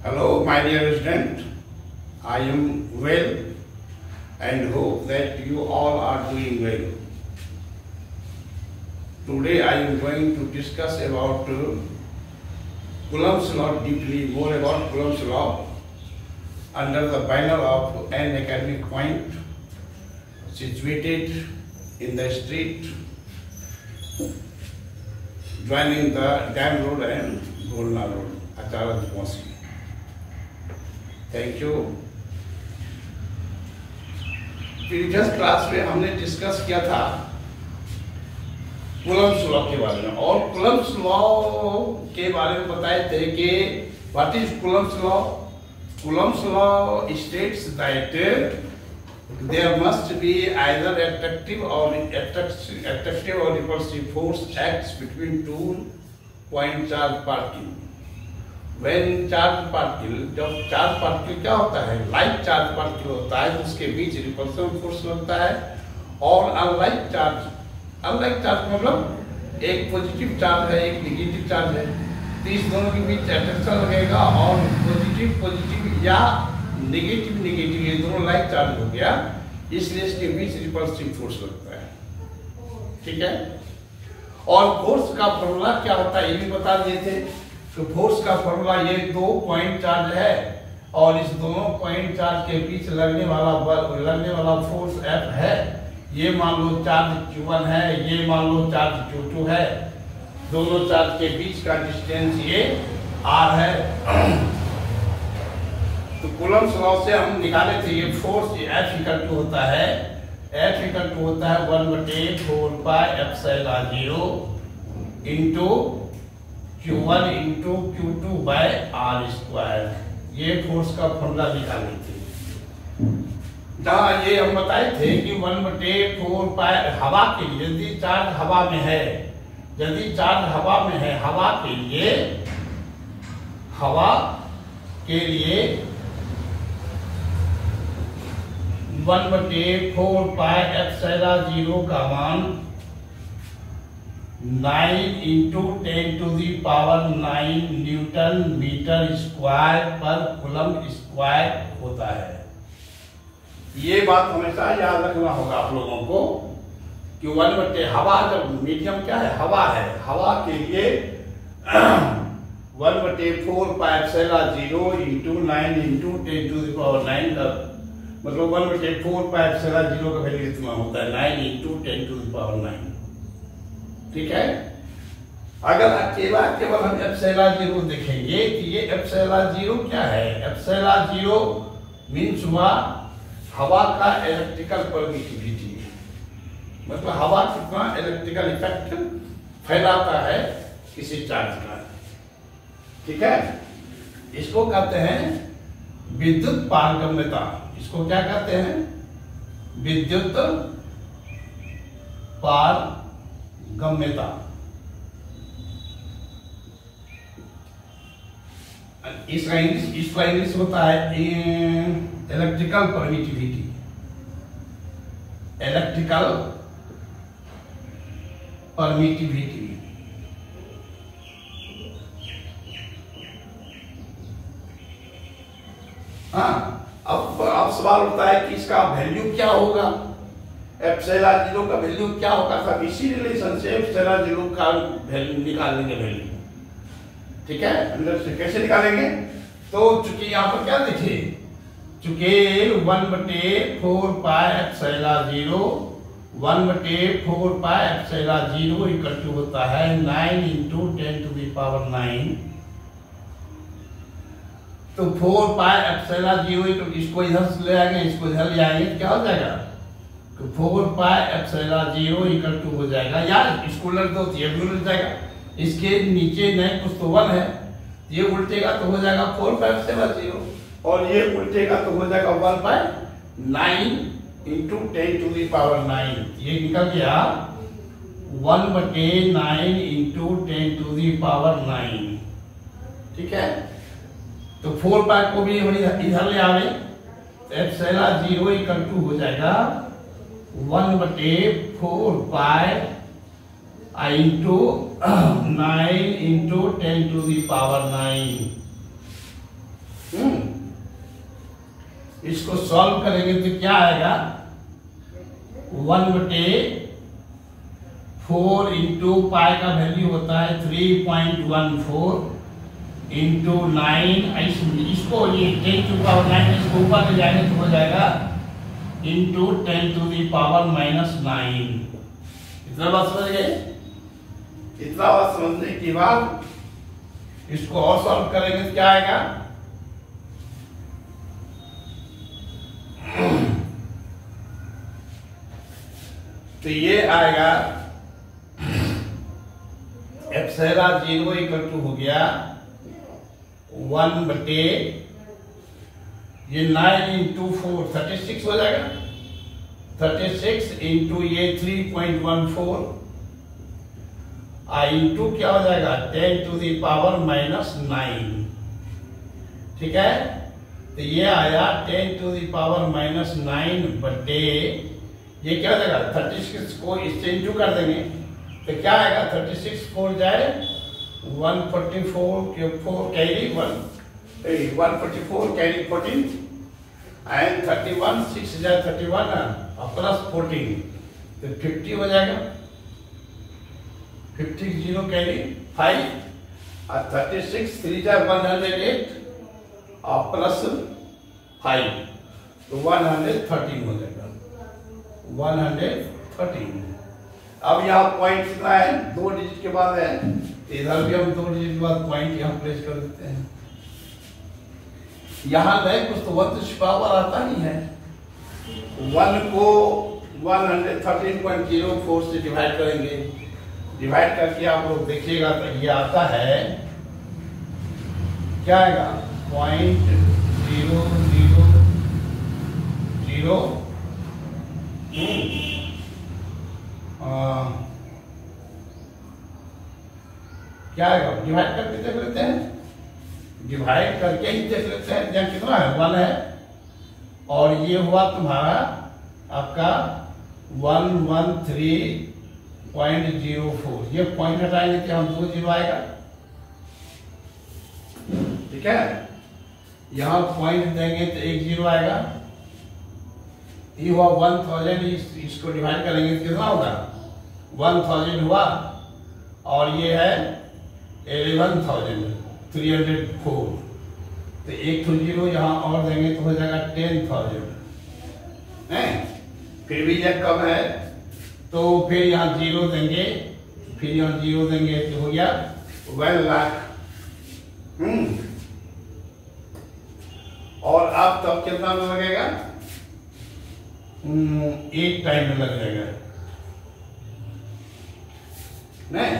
Hello, my dear student. I am well and hope that you all are doing well. Today I am going to discuss about Coulomb's law deeply, more about Coulomb's law under the banner of an academic point situated in the street joining the Dam Road and Golna Road, Achara Diponsky. Thank you. Previous class में हमने discuss किया था Coulomb's law के बारे में और Coulomb's law के बारे में बताए थे कि what is Coulomb's law. Coulomb's law states that there must be either attractive or repulsive force acts between two point charge particles. When charge particle, जब चार्ज पार्टिकल क्या होता है, लाइक चार्ज पार्टिकल होता है, उसके बीच रिपल्सन फोर्स लगता है और अनलाइक चार्ज मतलब एक पॉजिटिव चार्ज है एक नेगेटिव चार्ज है, तो इस दोनों के बीच अट्रैक्शन लगेगा और पॉजिटिव या नेगेटिव ये दोनों लाइक चार्ज हो गया, इसलिए इसके बीच रिपल्सिव फोर्स लगता है। ठीक है, और फोर्स का फॉर्मूला क्या होता है ये भी बता दिए थे। तो फोर्स का फॉर्मूला ये दो पॉइंट चार्ज है और इस दोनों पॉइंट चार्ज के बीच लगने वाला फोर्स F है। ये मान लो चार्ज Q1 है, ये मान लो चार्ज Q2 है, दोनों चार्ज के बीच का डिस्टेंस ये R है। तो कूलम्ब्स लॉ से हम निकाले थे ये फोर्स F इक्वल टू होता है 1/4πε0 into Q1 into Q2 by R square. ये फोर्स का फॉर्मूला निकाले थे, जहाँ ये हम बताए थे कि 1/4 हवा के लिए यदि चार्ज हवा में है, हवा के लिए 1/4πε0 का मान 9 इंटू 10⁹ न्यूटन मीटर स्क्वायर पर कूलम्ब स्क्वायर होता है। ये बात हमेशा याद रखना होगा आप लोगों को कि हवा जब मीडियम क्या है, हवा है, हवा के लिए 1/4πε0 इंटू 9 इंटू 10⁹ का मतलब 1/4πε0 का वैल्यू कितना होता है 9 इंटू 10⁹। ठीक है, अगर केवल हम ε0 देखेंगे कि ये ε0 क्या है, ε0 मीन्स हुआ हवा का इलेक्ट्रिकल परमिटिविटी, मतलब हवा कितना इलेक्ट्रिकल इफेक्ट फैलाता है किसी चार्ज का। ठीक है, इसको कहते हैं विद्युत पारगम्यता। इसको क्या कहते हैं, विद्युत पारगम्यता। इसका इंग्लिश होता है इलेक्ट्रिकल परमिटिविटी। हाँ, अब सवाल उठता है कि इसका वैल्यू क्या होगा, ε0 का वैल्यू क्या होगा। सब इसी रिलेशन से ε0 का वैल्यू निकालेंगे वैल्यू। ठीक है, अंदर से कैसे निकालेंगे, तो चूंकि यहाँ पर क्या लिखे, चूंकि 1/4πε0 इक्वल टू होता है 9 इंटू 10⁹। तो 4πε0 इसको इधर से ले आएंगे, इसको इधर ले आएंगे, क्या हो जाएगा, तो 4πε0 इक्वल टू हो जाएगा, यार इसको उलट दो ये भी उलट जाएगा, इसके नीचे नहीं कुछ तो 1 है, ये उल्टेगा तो हो जाएगा 4πε0 और ये उल्टेगा तो हो जाएगा 1/9 इंटू 10⁹। ये निकल गया 1/9 इंटू 10⁹। ठीक है, तो 4π को भी इधर ले आवे, ε0 इक्वल टू हो जाएगा 1/4π इंटू 9 इंटू 10⁹। इसको सॉल्व करेंगे तो क्या आएगा, 1/4 इंटू पाई का वैल्यू होता है 3.14 इंटू 9, इसको ये 10 टू पावर 9 इसको ऊपर ले जाएंगे तो हो जाएगा इंटू 10 टू दी पावर -9। इतना बात समझ गए? इतना बात समझने के बाद इसको और सॉल्व करेंगे तो क्या आएगा, तो ये आएगा एप्सिलॉन 0 इक्वल टू हो गया 1/, ये 9 इंटू 4 36 हो जाएगा, 36 इंटू ये 3.14 इंटू क्या हो जाएगा 10 टू दी पावर -9। ठीक है, तो ये आया 10 टू दी पावर -9 बटे ये क्या हो जाएगा 36 को इससे इंटू कर देंगे तो क्या आएगा 36 4 जाए 144 4 कैरी 144 कैरी 14 एंड 31 6 जाए 31 प्लस 14 तो 50 हो जाएगा, 50 0 कैरी 5 और 36 3 जाए 108 और प्लस 5 तो 113 हो जाएगा, 113। अब यहाँ पॉइंट कितना है, 2 डिजिट के बाद है, इधर भी हम 2 डिजिट के बाद पॉइंट यहाँ प्लेस कर देते हैं। यहाँ नहीं कुछ तो 1 to पावर आता ही है, 1 को 113.04 से डिवाइड करेंगे, डिवाइड करके आप लोग देखिएगा तो ये आता है क्या आएगा 0.0002 क्या आएगा, डिवाइड करके देख लेते हैं, डिवाइड करके ही देख लेते हैं यहाँ कितना है 1 है और ये हुआ तुम्हारा आपका 113.04, ये पॉइंट हटाएंगे तो हम 2 0 आएगा। ठीक है, यहाँ पॉइंट देंगे तो 1 0 आएगा, ये हुआ 1000, इसको डिवाइड करेंगे तो कितना होगा 1000 हुआ और ये है 11,304 तो 1 तो 0 यहाँ और देंगे तो हो जाएगा 10,000 है, फिर भी यह कम है तो फिर यहाँ 0 देंगे, फिर यहाँ 0 देंगे तो हो गया 1 लाख। और अब तब कितना में लगेगा, 1 टाइम में लग जाएगा नहीं,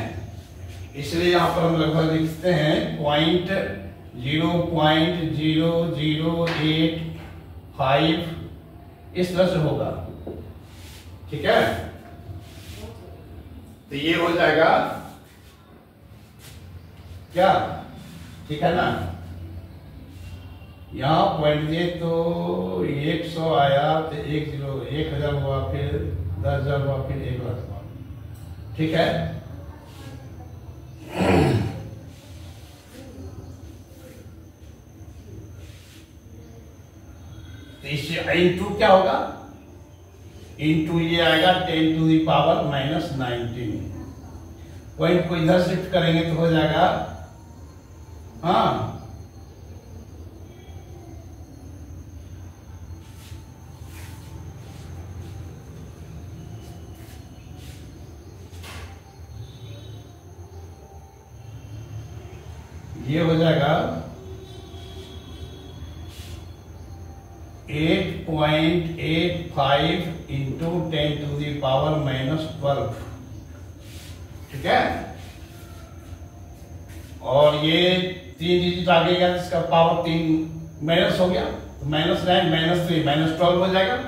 इसलिए यहाँ पर हम लगभग लिखते हैं 0.0085 इस तरह से होगा। ठीक है, तो ये हो जाएगा क्या, ठीक है ना, यहाँ पॉइंट दिए तो 100 आया तो 1000 हुआ, फिर 10,000 हुआ, फिर 1 लाख हुआ। ठीक है, तो इससे इंटू क्या होगा, इंटू ये आएगा 10 टू दी पावर -19, पॉइंट को इधर शिफ्ट करेंगे तो हो जाएगा हाँ ये हो जाएगा 8.85 इंटू 10 टू दी पावर -12। ठीक है, और ये 3 डिजिट आगे गया इसका पावर 3 माइनस हो गया तो -9 -3 -12 हो जाएगा।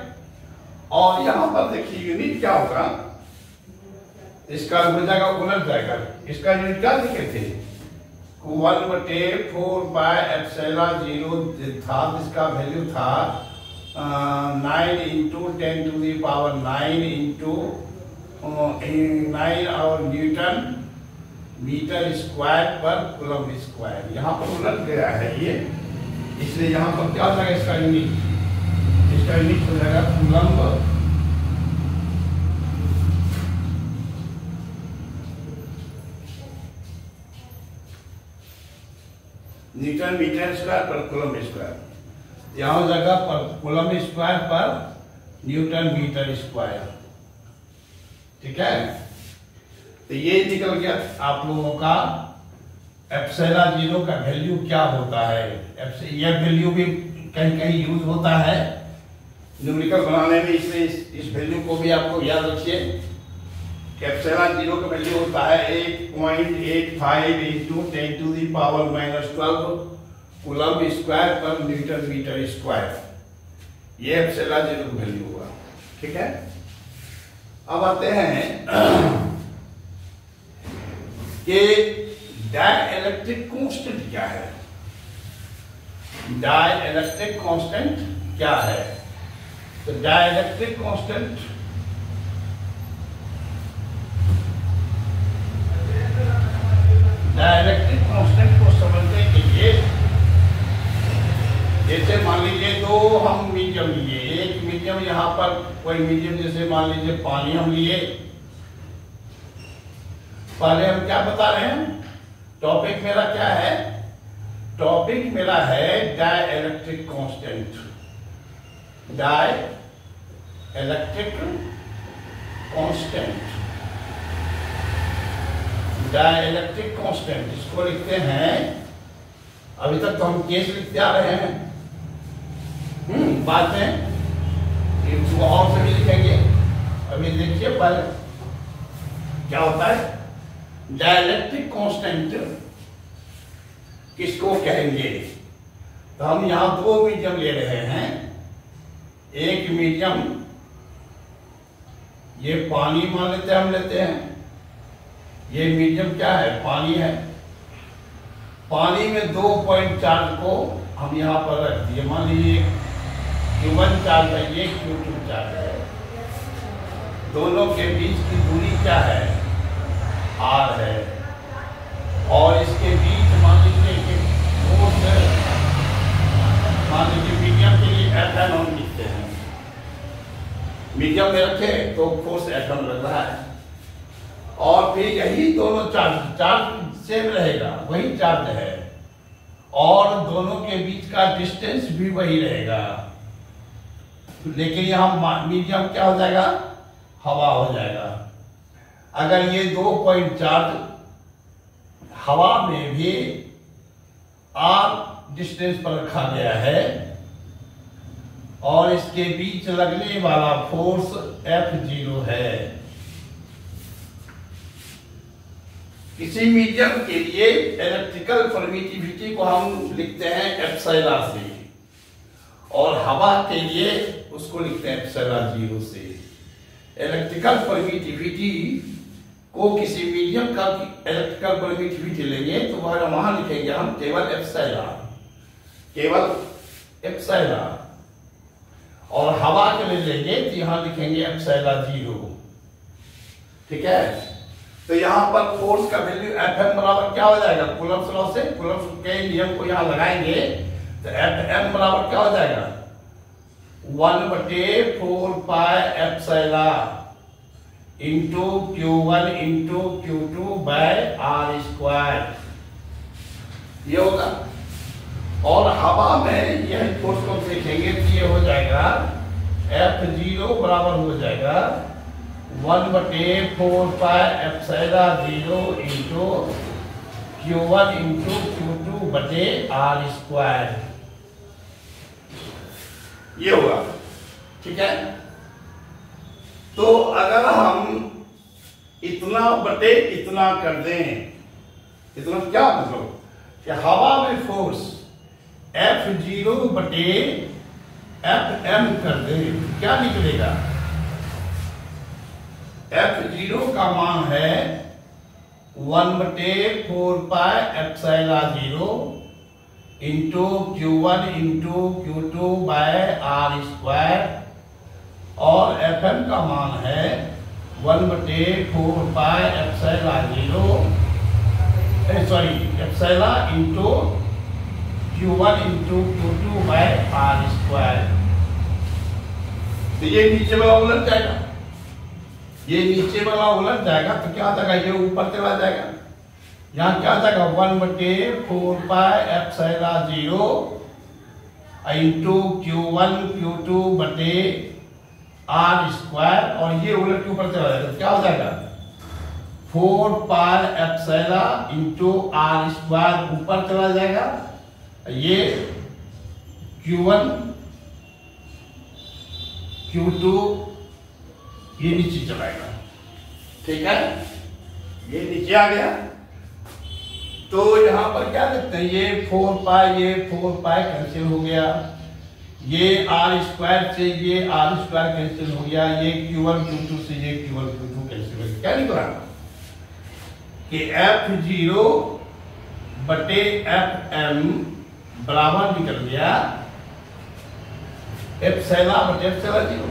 और यहां पर देखिए यूनिट क्या होगा, इसका हो जाएगा उलट जाएगा, इसका यूनिट क्या लिखे थे 1/4 बाय एप्सिलॉन 0 था, जिसका वैल्यू था 9 into 10 to the power 9 into 9 और न्यूटन मीटर स्क्वायर पर कूलम स्क्वायर। यहाँ पर उलट गया है ये इसलिए यहाँ पर क्या हो जाएगा इसका यूनिट हो जाएगा कूलम्ब न्यूटन मीटर स्क्वायर पर कूलम्ब स्क्वायर। यहाँ हो जाएगा पर कूलम्ब स्क्वायर पर न्यूटन मीटर स्क्वायर। ठीक है, तो ये निकल गया आप लोगों का एप्सिलॉन जीरो का वैल्यू क्या होता है। यह वैल्यू भी कहीं कहीं यूज होता है न्यूमेरिकल बनाने में, इसलिए इस वैल्यू को भी आपको याद रखिए कि एप्सिलॉन जीरो का वैल्यू होता है 8.85 into 10 to the power -12 coulomb square पर न्यूटन मीटर स्क्वायर। ये एप्सिलॉन जीरो का वैल्यू हुआ। ठीक है, अब आते हैं कि डाइलेक्ट्रिक कांस्टेंट क्या है। डाइलेक्ट्रिक कांस्टेंट क्या है? तो डाइलेक्ट्रिक कांस्टेंट को समझने के लिए जैसे मान लीजिए दो हम मीडियम लिए, एक मीडियम यहाँ पर कोई मीडियम जैसे मान लीजिए पानी हम लिए। पहले हम क्या बता रहे हैं, टॉपिक मेरा क्या है? टॉपिक मेरा है dielectric constant. Dielectric constant, dielectric constant इसको लिखते हैं, अभी तक तो हम केस लिखते आ रहे हैं, बाद में इसको और से भी लिखेंगे। अभी देखिए पहले क्या होता है डाइलेक्ट्रिक कांस्टेंट किसको कहेंगे। तो हम यहां दो मीडियम ले रहे हैं। एक मीडियम ये पानी मान लेते हैं, हम लेते हैं ये मीडियम क्या है? पानी है। पानी में 2 पॉइंट चार्ज को हम यहां पर रख दिए। मान लीजिए Q1 चार्ज है, ये Q2 चार्ज है। दोनों के बीच की दूरी क्या है? R है। और इसके बीच मान लीजिए कि फोर्स, मान लीजिए मीडियम के लिए Fm हम लिखते हैं। मीडियम में रखे तो फोर्स Fm लग रहा है। और फिर यही दोनों चार्ज सेम रहेगा, वही चार्ज है, और दोनों के बीच का डिस्टेंस भी वही रहेगा। लेकिन यहाँ मीडियम क्या हो जाएगा? हवा हो जाएगा। अगर ये 2 पॉइंट चार्ज हवा में भी R डिस्टेंस पर रखा गया है और इसके बीच लगने वाला फोर्स F0 है। किसी मीडियम के लिए इलेक्ट्रिकल परमिटिविटी को हम लिखते हैं एप्सिलॉन से, और हवा के लिए उसको लिखते हैं एप्सिलॉन 0 से। इलेक्ट्रिकल परमिटिविटी को किसी मीडियम का इलेक्ट्रिकल परमिटिविटी लेंगे तो वहां लिखेंगे हम केवल एप्सिलॉन, केवल एप्सिलॉन। और हवा के लिए लेंगे तो यहां लिखेंगे एप्सिलॉन 0। ठीक है, तो यहाँ पर फोर्स का वैल्यू Fm बराबर क्या हो जाएगा? कूलम्ब्स लॉ से, कूलम्ब्स के नियम को यहाँ लगाएंगे तो Fm बराबर क्या हो जाएगा? 1/4 pi epsilon into Q1 into Q2 by R square, ये होगा। और हवा में यह फोर्स को देखेंगे तो ये हो जाएगा F0 बराबर हो जाएगा 1/4 pi epsilon 0 into Q1 into Q2 बटे R स्क्वायर, ये होगा। ठीक है, तो अगर हम इतना बटे इतना कर दें, इतना क्या मतलब कि हवा में फोर्स F0 बटे Fm कर दें, क्या निकलेगा? F0 का मान है 1/4 pi epsilon 0 into Q1 into Q2 by R square, और Fm का मान है 1/4 pi epsilon 0 into Q1 into Q2 by R square. तो ये नीचे वाला उलट जाएगा, ये नीचे वाला उलट जाएगा तो क्या आ जाएगा, ये ऊपर चला जाएगा। यहाँ क्या आ जाएगा 1/4πε0 इंटू Q1 Q2 बटे R स्क्वायर, और ये उलट के ऊपर चला जाएगा तो क्या हो जाएगा 4πε इंटू R स्क्वायर ऊपर चला जाएगा, ये Q1 Q2 ये नीचे चलाएगा। ठीक है, ये नीचे आ गया। तो यहां पर क्या देखते हैं, ये 4π कैंसिल हो गया, ये R स्क्वायर से ये R स्क्वायर कैंसिल हो गया, ये Q1 Q2 से ये Q1 Q2 कैंसिल हो गया। क्या निकला कि F0 बटे Fm बराबर निकल गया एप्सिलॉन बटे एप्सिलॉन 0,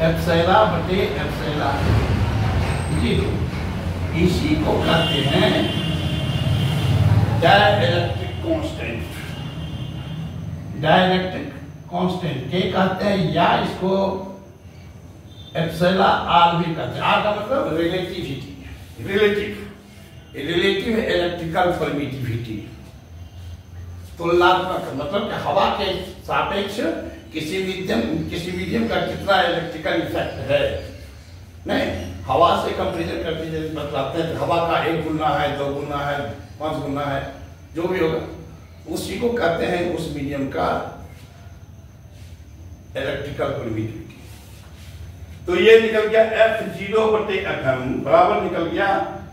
एप्सिलॉन बटे एप्सिलॉन 0। इसी को कहते हैं डाइलेक्ट्रिक कांस्टेंट, डाइलेक्ट्रिक कांस्टेंट के कहते हैं, या इसको एप्सिलॉन आर भी कहते हैं। आर का मतलब रिलेटिविटी, रिलेटिव इलेक्ट्रिकल परमिटिविटी, तुलनात्मक मतलब कि हवा के सापेक्ष किसी मीडियम का कितना इलेक्ट्रिकल इफेक्ट है। नहीं, हवा से कंपेरिजन करके बतलाते हैं हवा का 1 गुना है, 2 गुना है, 5 गुना है, जो भी होगा उसी को कहते हैं उस मीडियम का इलेक्ट्रिकल परमिटिविटी। तो ये निकल गया F0 बटे Fm बराबर निकल गया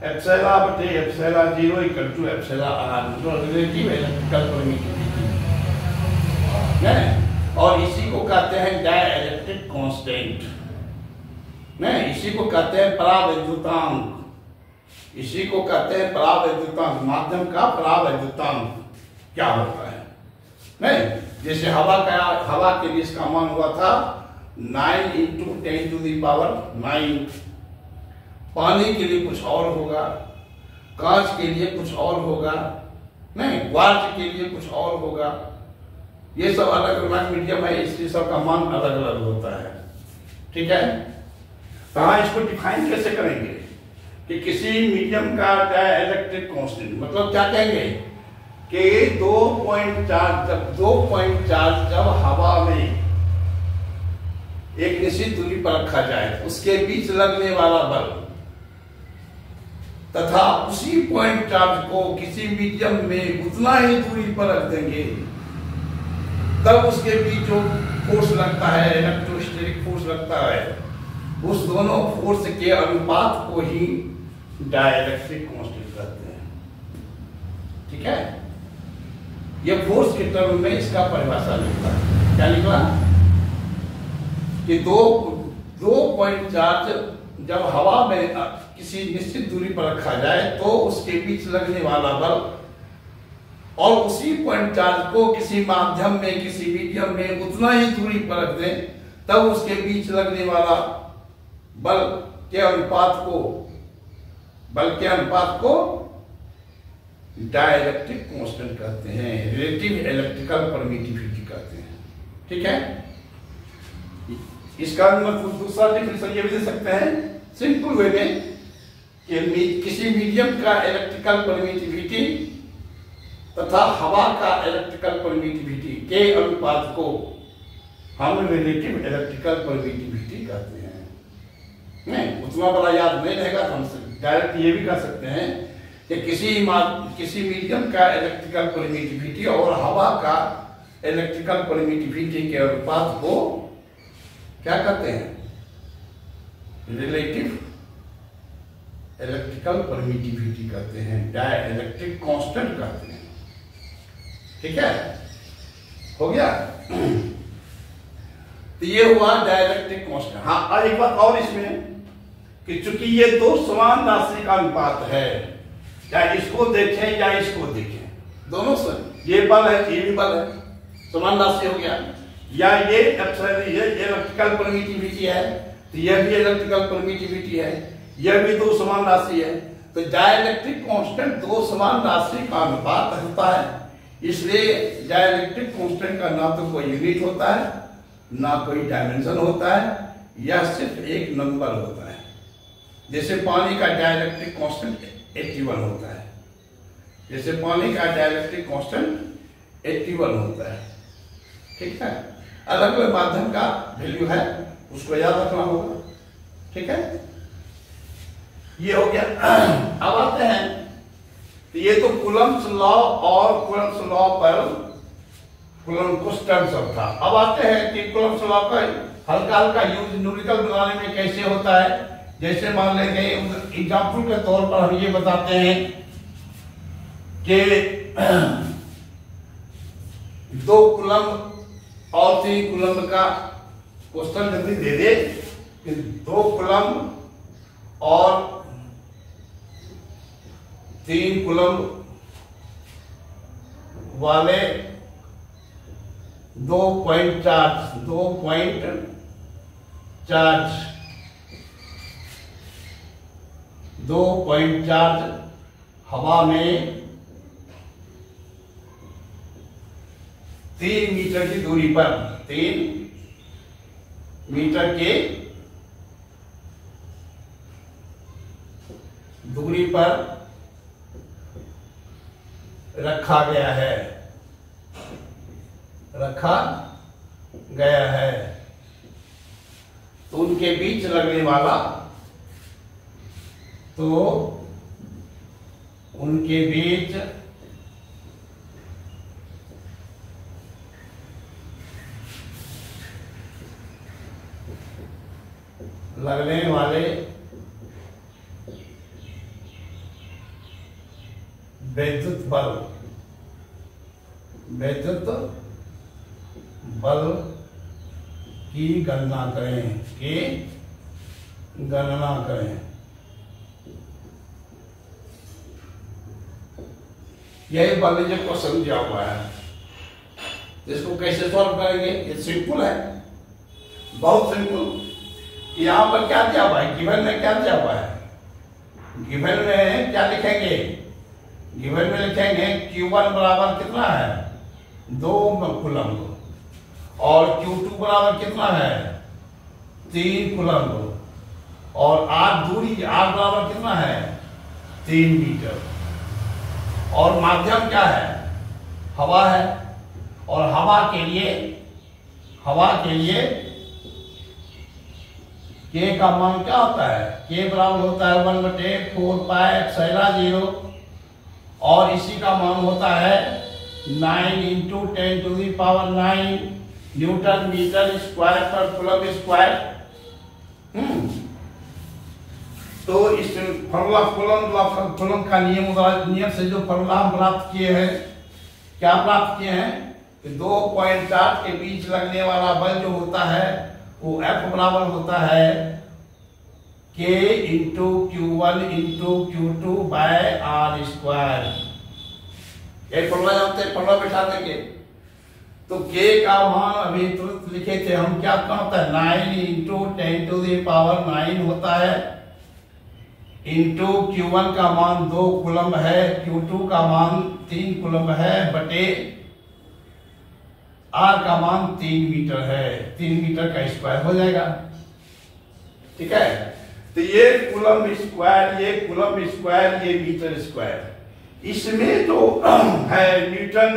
एप्सिलॉन बटे epsilon 0 equal to epsilon R, जो रिलेटिव इलेक्ट्रिकल परमिटिविटी है। और इसी को कहते हैं डाइलेक्ट्रिक कांस्टेंट, नहीं इसी को कहते हैं परावैद्युतांक, इसी को कहते हैं परावैद्युतांक, माध्यम का परावैद्युतांक क्या होता है। नहीं, जैसे हवा के लिए इसका मान हुआ था 9 × 10⁹, पानी के लिए कुछ और होगा, कांच के लिए कुछ और होगा, नहीं क्वार्ट्ज के लिए कुछ और होगा। ये सब अलग अलग मीडियम है, इसलिए सबका मान अलग अलग होता है। ठीक है, तो हाँ इसको डिफाइन कैसे करेंगे कि किसी मीडियम का डाइलेक्ट्रिक कांस्टेंट मतलब क्या कहेंगे कि 2.4 जब हवा में एक निश्चित दूरी पर रखा जाए उसके बीच लगने वाला बल तथा उसी पॉइंट चार्ज को किसी मीडियम में उतना ही दूरी पर रख देंगे, तब उसके बीच जो फोर्स लगता है, इलेक्ट्रोस्टैटिक फोर्स लगता है, उस दोनों फोर्स के अनुपात को ही डाइलेक्ट्रिक कांस्टेंट कहते हैं। ठीक है, ये फोर्स के टर्म में इसका परिभाषा लिखता है। क्या निकला कि 2.4 जब हवा में किसी निश्चित दूरी पर रखा जाए तो उसके बीच लगने वाला बल और उसी पॉइंट चार्ज को किसी माध्यम में किसी मीडियम में उतना ही दूरी पर रख दें, तब उसके बीच लगने वाला बल के अनुपात को डाइलेक्ट्रिक कांस्टेंट कहते हैं, रिलेटिव इलेक्ट्रिकल परमिटिविटी कहते हैं। ठीक है, इसका मतलब दूसरा डिफिनेशन ये भी दे सकते हैं सिंपल वे में कि किसी मीडियम का इलेक्ट्रिकल परमिटिविटी तथा हवा का इलेक्ट्रिकल परमिटिविटी के अनुपात को हम रिलेटिव इलेक्ट्रिकल परमिटिविटी कहते हैं। नहीं उतना बड़ा याद नहीं रहेगा तो हम डायरेक्ट ये भी कह सकते हैं कि किसी मीडियम का इलेक्ट्रिकल परमिटिविटी और हवा का इलेक्ट्रिकल परमिटिविटी के अनुपात को क्या कहते हैं, रिलेटिव इलेक्ट्रिकल परमिटिविटी कहते हैं, डाइलेक्ट्रिक कांस्टेंट कहते हैं। ठीक है, हो गया। तो ये हुआ डाइलेक्ट्रिक कांस्टेंट। हाँ, एक बात और इसमें कि चूंकि ये दो समान राशि का अनुपात है, या इसको देखें या इसको देखें, दोनों से ये बल है ये भी बल है, समान राशि हो गया, या ये इलेक्ट्रिकल परमिटिविटी है तो यह भी इलेक्ट्रिकल परमिटिविटी है, यह भी दो समान राशि है। तो डाइलेक्ट्रिक कांस्टेंट दो समान राशि का अनुपात होता है, इसलिए डाइलेक्ट्रिक कांस्टेंट का ना तो कोई यूनिट होता है, ना कोई डायमेंशन होता है, यह सिर्फ एक नंबर होता है। जैसे पानी का डाइलेक्ट्रिक कांस्टेंट 81 होता है, जैसे पानी का डाइलेक्ट्रिक कांस्टेंट 81 होता है, ठीक है। अलग अलग माध्यम का वैल्यू है, उसको याद रखना होगा, ठीक है। ये हो गया। अब आते हैं, तो ये तो कूलम्ब्स लॉ और कूलम्ब्स लॉ पर कूलम्ब कुछ टर्म्स सब था। अब आते हैं कि कूलम्ब्स लॉ का हल्का हल्का यूज न्यूमेरिकल बनाने में कैसे होता है। जैसे मान लेंगे एग्जाम्पल के तौर पर हम ये बताते हैं कि 2 कूलम्ब और 3 कूलम्ब का क्वेश्चन यदि दे दे कि 2 कूलम्ब और 3 कूलम्ब वाले 2 पॉइंट चार्ज हवा में 3 मीटर की दूरी पर, 3 मीटर के दूरी पर रखा गया है, तो उनके बीच लगने वाला, तो उनके बीच लगने वाले विद्युत बल की गणना करें, यही बल जो क्वेश्चन दिया हुआ है। इसको कैसे सॉल्व करेंगे? ये सिंपल है, बहुत सिंपल। यहाँ पर क्या दिया हुआ है? गिवन में क्या दिया हुआ है? गिवन में क्या लिखेंगे? गिवन में लिखेंगे Q1 बराबर कितना है? 2 कूलम्ब, और Q2 बराबर कितना है? 3 कूलम्ब, और R दूरी, R बराबर कितना है? 3 मीटर, और माध्यम क्या है? हवा है, और हवा के लिए K का मान क्या होता है? K बराबर होता है 1/4 पाई एप्सिलॉन 0, और इसी का मान होता है 9 × 10⁹ न्यूटन मीटर स्क्वायर पर कूलम्ब स्क्वायर। तो इस फॉर्मूला कूलम्ब का नियम से जो फॉर्मूला हम प्राप्त किए हैं, क्या प्राप्त किए हैं कि 2 पॉइंट चार्ज के बीच लगने वाला बल जो होता है वो F बराबर होता है K × Q1 × Q2 by R square. ये फॉर्मूला जानते हैं, फॉर्मूला बैठा देंगे। तो K का मान अभी तुरंत लिखे थे हम, क्या होता है? 9 × 10⁹ होता है, इंटू Q1 का मान 2 कूलम्ब है, Q2 का मान 3 कूलम्ब है, बटे R का मान 3 मीटर है, 3 मीटर का स्क्वायर हो जाएगा, ठीक है। तो ये कूलम्ब स्क्वायर, ये कूलम्ब स्क्वायर, ये मीटर स्क्वायर, इसमें जो है न्यूटन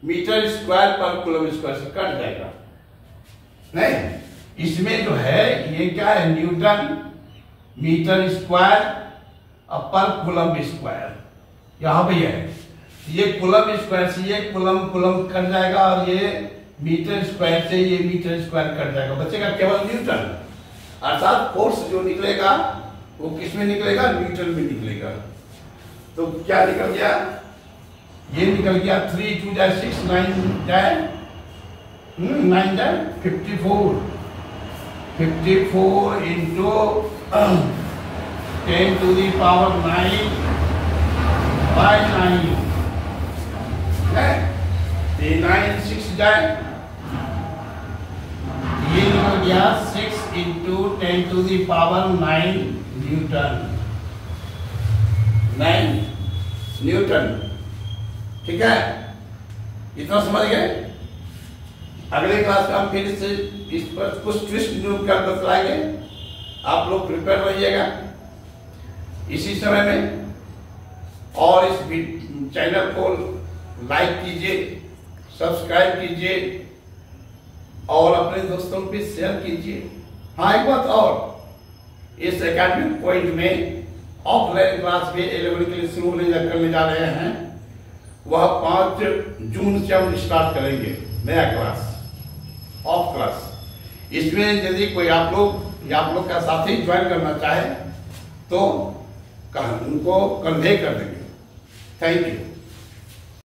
मीटर स्क्वायर पर कूलम्ब स्क्वायर से कट जाएगा, नहीं, इसमें जो है ये क्या है? न्यूटन मीटर स्क्वायर पर कूलम्ब स्क्वायर, यहाँ पे है। ये कूलम्ब स्क्वायर से ये कूलम्ब कट जाएगा, और ये मीटर स्क्वायर से ये मीटर स्क्वायर कट जाएगा, बचेगा केवल न्यूटन। अर्थात फोर्स जो निकलेगा वो किस में निकलेगा? न्यूटन में निकलेगा। तो क्या निकल गया? ये निकल गया 3 × 2 = 6, 9 जाए 54 इंटू 10⁹ है, 9 6 जाए, ये निकल गया 6 × 10⁹ न्यूटन, ठीक है। इतना समझ गए। अगले क्लास में हम फिर से इस पर कुछ ट्विस्ट न्यू कर बतलाएंगे। आप लोग प्रिपेयर रहिएगा इसी समय में, और इस चैनल को लाइक कीजिए, सब्सक्राइब कीजिए और अपने दोस्तों पे शेयर कीजिए। हाँ, एक बात और, इस एकेडमिक पॉइंट में ऑफलाइन क्लास भी 11 के लिए शुरू करने जा रहे हैं। वह 5 जून से हम स्टार्ट करेंगे नया क्लास, ऑफ क्लास। इसमें यदि कोई आप लोग का साथी ज्वाइन करना चाहे तो उनको कन्वे कर देंगे। Thank you.